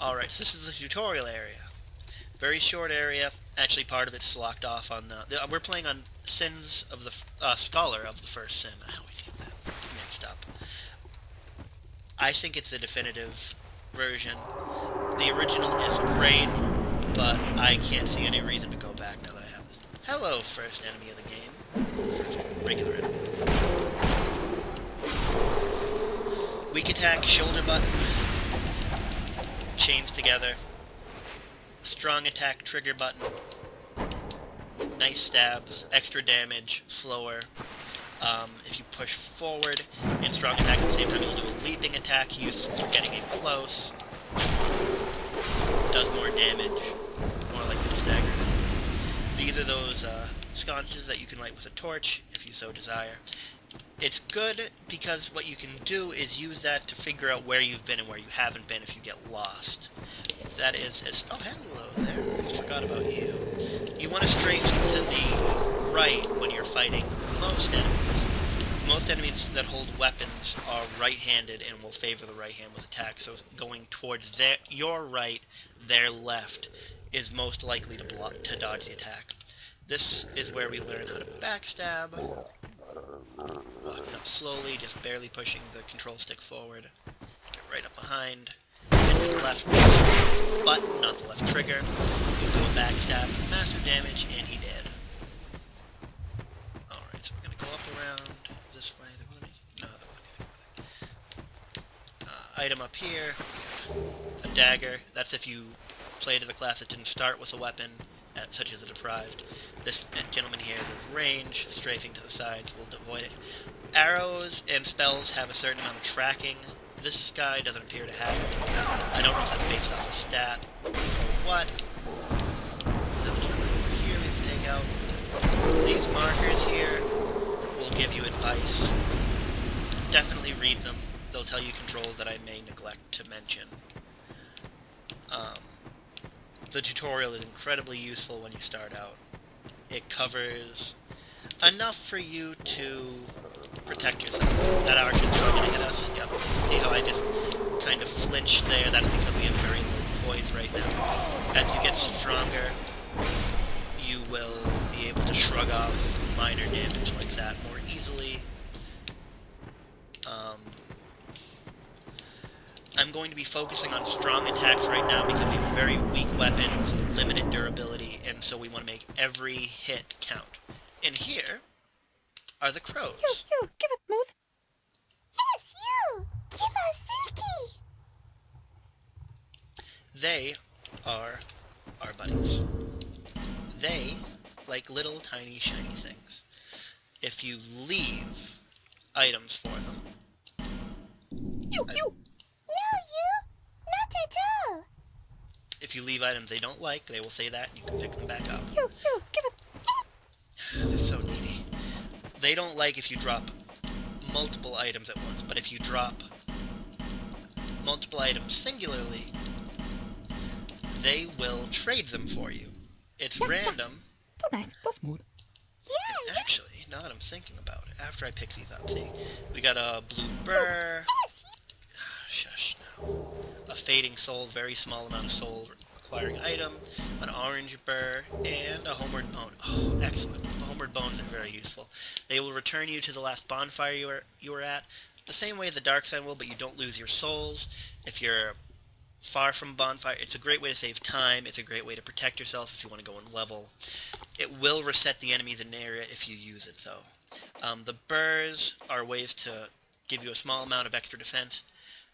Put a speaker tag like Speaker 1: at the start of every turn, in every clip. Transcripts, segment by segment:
Speaker 1: Alright, so this is the tutorial area. Very short area. Actually, part of it's locked off on we're playing on Sins of the Scholar of the First Sin. I always get that mixed up. I think it's the definitive version. The original is great, but I can't see any reason to go back now that I have this. Hello, first enemy of the game. First regular enemy. Weak attack, shoulder button, chains together. Strong attack, trigger button. Nice stabs, extra damage, slower. If you push forward and strong attack at the same time, you'll do a leaping attack, used for getting in close. Does more damage, more likely to stagger. These are those sconces that you can light with a torch, if you so desire. It's good because what you can do is use that to figure out where you've been and where you haven't been if you get lost. That is, oh hello there, I forgot about you. You want to stray to the right when you're fighting most enemies. Most enemies that hold weapons are right-handed and will favor the right hand with attack, so going towards your right, their left, is most likely to dodge the attack. This is where we learn how to backstab. Walking up slowly, just barely pushing the control stick forward. Get right up behind. Hit the left button, not the left trigger. You'll do a backstab, massive damage, and he dead. Alright, so we're gonna go up around this way. No, the one. Item up here. A dagger. That's if you played in a class that didn't start with a weapon, such as a deprived. This gentleman here is range, strafing to the sides, will avoid it. Arrows and spells have a certain amount of tracking. This guy doesn't appear to have it. I don't know if that's based off a stat or what. Another gentleman over here we can take out. These markers here will give you advice. Definitely read them. They'll tell you controls that I may neglect to mention. The tutorial is incredibly useful when you start out. It covers enough for you to protect yourself. That archer's probably going to hit us. Yep. See how I just kind of flinched there? That's because we have very low poise right now. As you get stronger, you will be able to shrug off minor damage like that more easily. I'm going to be focusing on strong attacks right now because we have very weak weapons, limited durability, and so we want to make every hit count. And here are the crows.
Speaker 2: You, give it Smooth. Yes, you! Give us Silky!
Speaker 1: They are our buddies. They like little tiny shiny things. If you leave items for them...
Speaker 2: You!
Speaker 1: No,
Speaker 2: you! Not at all!
Speaker 1: If you leave items they don't like, they will say that, and you can pick them back up.
Speaker 2: You, give it...
Speaker 1: They're so needy. They don't like if you drop multiple items at once, but if you drop multiple items singularly, they will trade them for you. It's random.
Speaker 2: So nice, so smooth. Yeah,
Speaker 1: actually, now that I'm thinking about it, after I pick these up, see, we got a blue burr.
Speaker 2: Yes.
Speaker 1: Shush now. A fading soul, very small amount of soul requiring item, an orange burr, and a homeward bone. Oh, excellent. The homeward bones are very useful. They will return you to the last bonfire you were at, the same way the dark side will, but you don't lose your souls. If you're far from bonfire, it's a great way to save time. It's a great way to protect yourself if you want to go in level. It will reset the enemies in an area if you use it, though. The burrs are ways to give you a small amount of extra defense.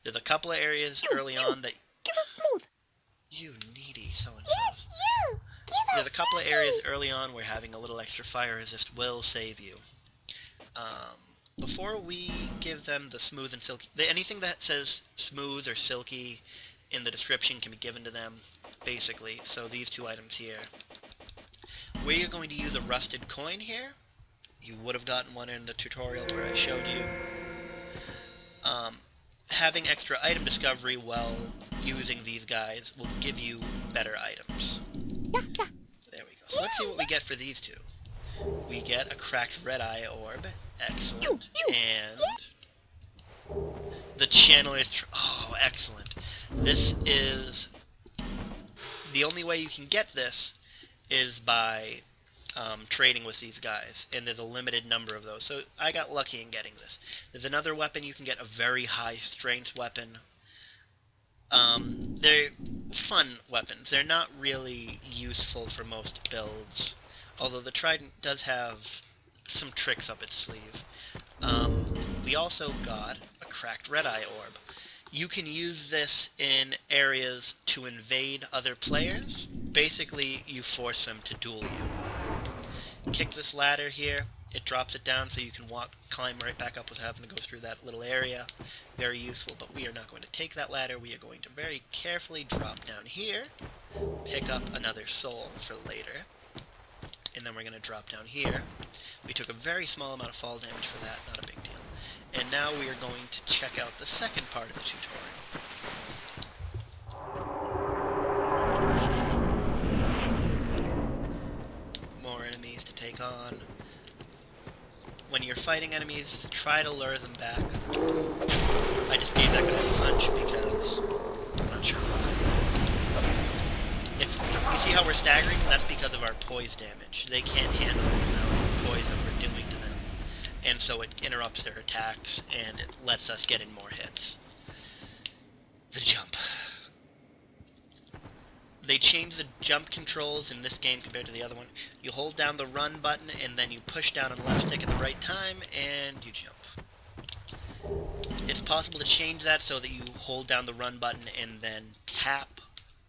Speaker 1: There's a couple of areas early on that...
Speaker 2: Give us Smooth.
Speaker 1: You needy so-and-so.
Speaker 2: Yes, you! Give us
Speaker 1: There's a couple of
Speaker 2: Silky.
Speaker 1: areas early on where having a little extra fire resist will save you. Before we give them the smooth and silky... anything that says smooth or silky in the description can be given to them, basically. So these two items here. We are going to use a rusted coin here. You would have gotten one in the tutorial where I showed you. Having extra item discovery while using these guys will give you better items.
Speaker 2: Yeah.
Speaker 1: There we go. So let's see what we get for these two. We get a cracked red eye orb. Excellent. And the channeler's... oh, excellent. This is The only way you can get this is by trading with these guys, and there's a limited number of those. So I got lucky in getting this. There's another weapon you can get, a very high strength weapon. They're fun weapons. They're not really useful for most builds, although the trident does have some tricks up its sleeve. We also got a cracked red-eye orb. You can use this in areas to invade other players. Basically, you force them to duel you. Kick this ladder here. It drops it down so you can climb right back up without having to go through that little area. Very useful, but we are not going to take that ladder. We are going to very carefully drop down here, pick up another soul for later, and then we're going to drop down here. We took a very small amount of fall damage for that, not a big deal. And now we are going to check out the second part of the tutorial. More enemies to take on. When you're fighting enemies, try to lure them back. I just gave that guy a punch because I'm not sure why. If you see how we're staggering, that's because of our poise damage. They can't handle the amount of poise that we're doing to them. And so it interrupts their attacks, and it lets us get in more hits. The jump. They changed the jump controls in this game compared to the other one. You hold down the run button, and then you push down on the left stick at the right time, and you jump. It's possible to change that so that you hold down the run button and then tap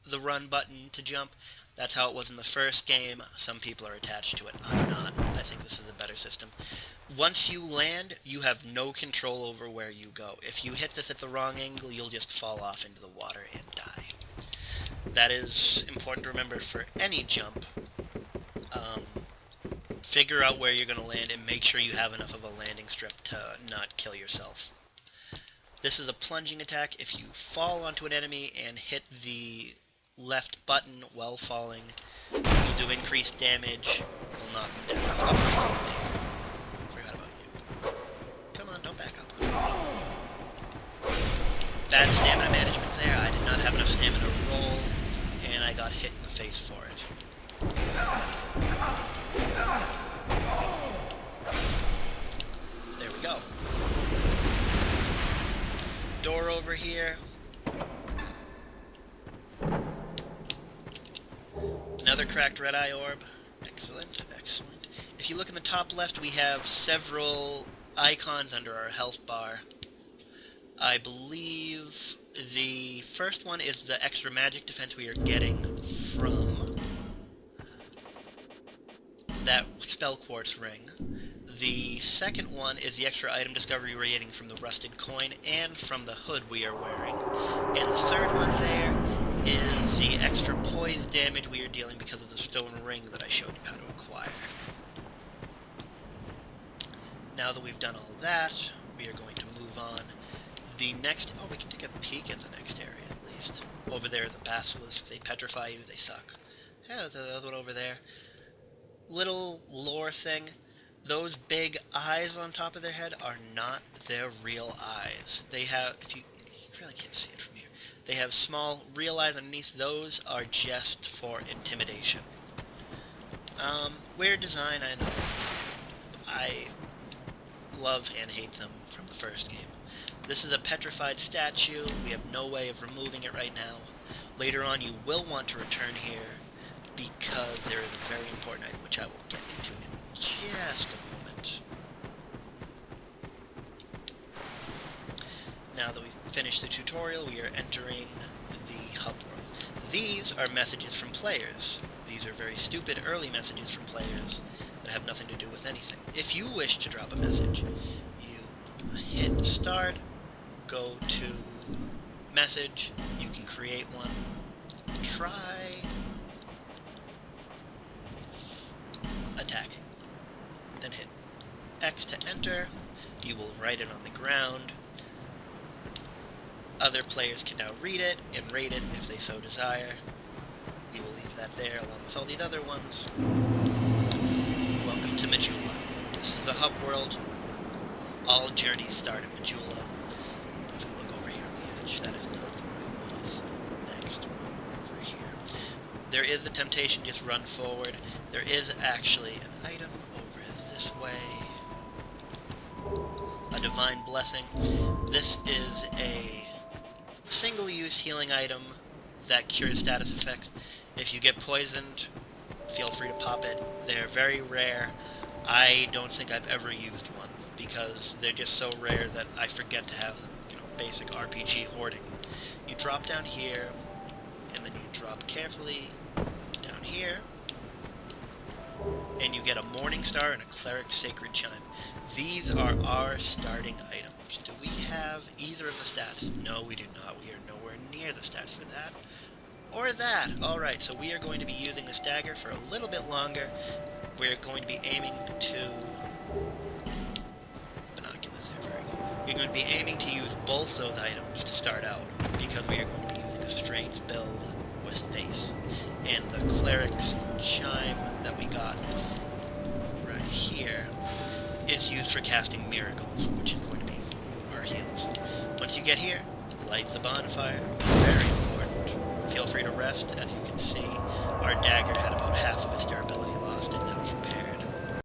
Speaker 1: the run button to jump. That's how it was in the first game. Some people are attached to it. I'm not. I think this is a better system. Once you land, you have no control over where you go. If you hit this at the wrong angle, you'll just fall off into the water and die. That is important to remember for any jump. Figure out where you're going to land and make sure you have enough of a landing strip to not kill yourself. This is a plunging attack. If you fall onto an enemy and hit the left button while falling, you'll do increased damage. Will knock them down. Oh, forgot about you. Come on, don't back up. Bad stamina management there. I did not have enough stamina to roll, and I got hit in the face for it. There we go. Door over here. Another cracked red-eye orb. Excellent, excellent. If you look in the top left, we have several icons under our health bar. I believe the first one is the extra magic defense we are getting from that spell quartz ring. The second one is the extra item discovery we're getting from the rusted coin and from the hood we are wearing. And the third one there is the extra poise damage we are dealing because of the stone ring that I showed you how to acquire. Now that we've done all that, we are going to move on. The next... oh, we can take a peek at the next area, at least. Over there, the basilisk. They petrify you, they suck. Yeah, the other one over there. Little lore thing. Those big eyes on top of their head are not their real eyes. They have... you really can't see it from here. They have small, real eyes underneath. Those are just for intimidation. Weird design, I know. I love and hate them from the first game. This is a petrified statue. We have no way of removing it right now. Later on, you will want to return here because there is a very important item, which I will get into in just a moment. Now that we've finished the tutorial, we are entering the hub world. These are messages from players. These are very stupid early messages from players that have nothing to do with anything. If you wish to drop a message, you hit start, go to message, you can create one, try attacking, then hit X to enter, you will write it on the ground. Other players can now read it and rate it if they so desire. We will leave that there along with all these other ones. Welcome to Majula. This is the hub world. All journeys start at Majula. If we look over here on the edge, that is not the right one, so next one over here. there is a temptation to just run forward. There is actually an item over this way. A Divine Blessing. This is a single-use healing item that cures status effects. If you get poisoned, feel free to pop it. They're very rare. I don't think I've ever used one because they're just so rare that I forget to have them. You know, basic RPG hoarding. You drop down here, and then you drop carefully down here, and you get a Morning Star and a Cleric's Sacred Chime. These are our starting items. Do we have either of the stats? No, we do not. We are nowhere near the stats for that. Or that. Alright, so we are going to be using this dagger for a little bit longer. We're going to be aiming to... Binoculars there, very good. We're going to be aiming to use both those items to start out, because we are going to be using a strength build with base. And the Cleric's Chime that we got right here is used for casting miracles, which is going to be our heals. Once you get here, light the bonfire. Very important. Feel free to rest. As you can see, our dagger had about half of its durability